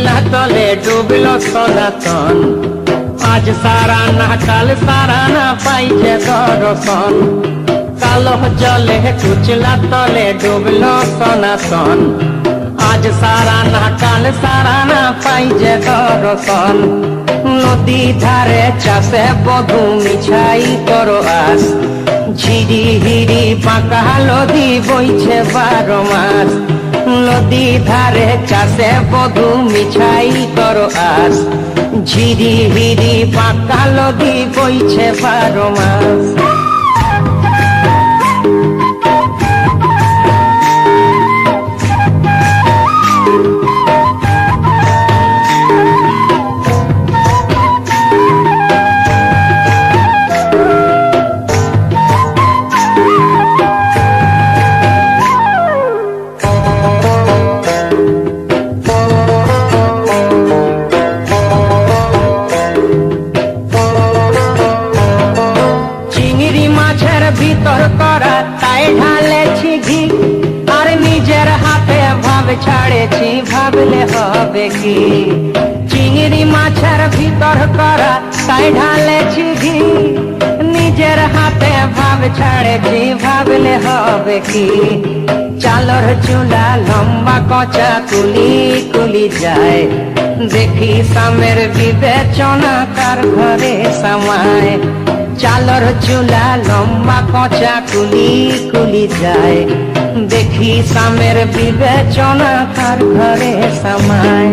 কুচলা তলে ডুবলো সনাতন। আজ সারা না কাল সারা না পাইছে দর্শন। কালো জলে কুচলা তলে ডুবলো সনাতন। আজ সারা না কাল সারা না পাইছে দর্শন। নদী ধারে চাষে বধু মিছাই করো আস। ঝিরি হিরি বাঁকা নদী বইছে 12 মাস। নদী ধারে চাষে বধু মিছাই করো আস। ঝিরি হিরি বাঁকা নদী বইছে 12 মাস। ভিতর করা তাই ঢালেছি ঘি। আর নিজের হাতে ভাব ছাড়েছি, ভাবলে হবে কি। চিংড়ি মাছের ভিতর করা তাই ঢালেছি ঘি। নিজের হাতে ভাব ছাড়েছি, ভাবলে হবে কি। চালর চুলা লম্বা কচা কুলি কুলি যায়। দেখি সামের বিবেচনা কার ঘরে সামায়। চালর চুলা লম্বা কচা কুলি কুলি যায়। দেখি সামের বিবেচনা কার ঘরে সামায়।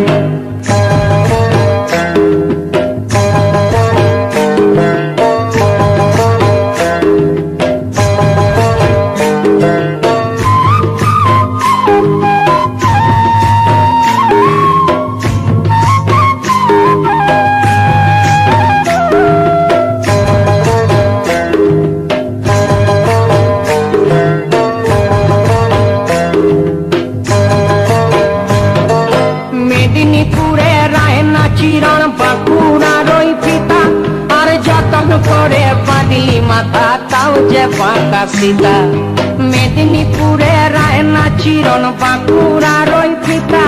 মেদিনীপুরে রায়না চিরণ বাঁকুড়ার ওই ফিতা। আর যতন করে বাঁধলি মাথা তাও যে বাঁকা সীতা। মেদিনীপুরে রায়না চিরণ বাঁকুড়ার ওই ফিতা।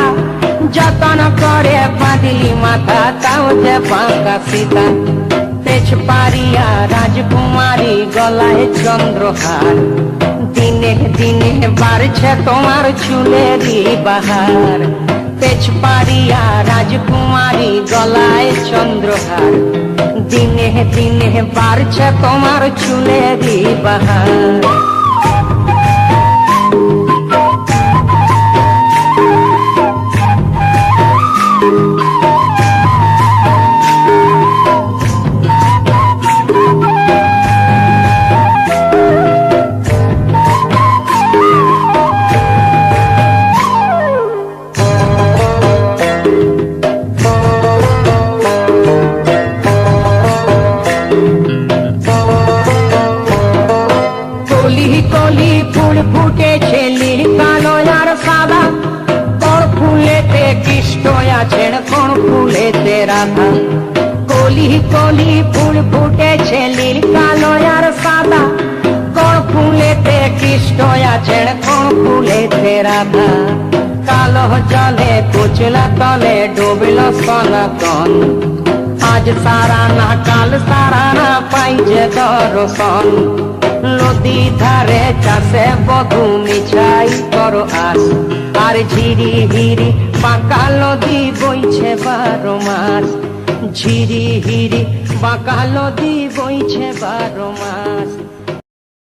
যতন করে বাঁধলি মাথা তাও যে বাঁকা সীতা। তেজপাড়িয়া রাজকুমারী গলায় চন্দ্রহার। দিনে দিনে বাড়ছে তোমার চুলেরই বাহার। তেজপাড়িয়া রাজকুমারী গলায় চন্দ্রহার। দিনে দিনে বাড়ছে তোমার চুলেরই বাহার। কলি ফুল ফুটেছে নীল কালো আর সাদা। কোন ফুলেতে কৃষ্ণ আছেন, কোন ফুলেতে রাধা। কলি কলি ফুল ফুটেছে নীল কালো আর সাদা। কোন ফুলেতে কৃষ্ণ আছেন, কোন ফুলেতে রাধা। কালো জলে কুচলা তলে ডুবলো সনাতন। আজ সারা না কাল সারা না পাইছে দর্শন। নদী ধারে চাষে বধু মিছাই করো আস। আর ঝিরি হিরি বাঁকা নদী বইছে 12 মাস। ঝিরি হিরি বাঁকা নদী বইছে 12 মাস।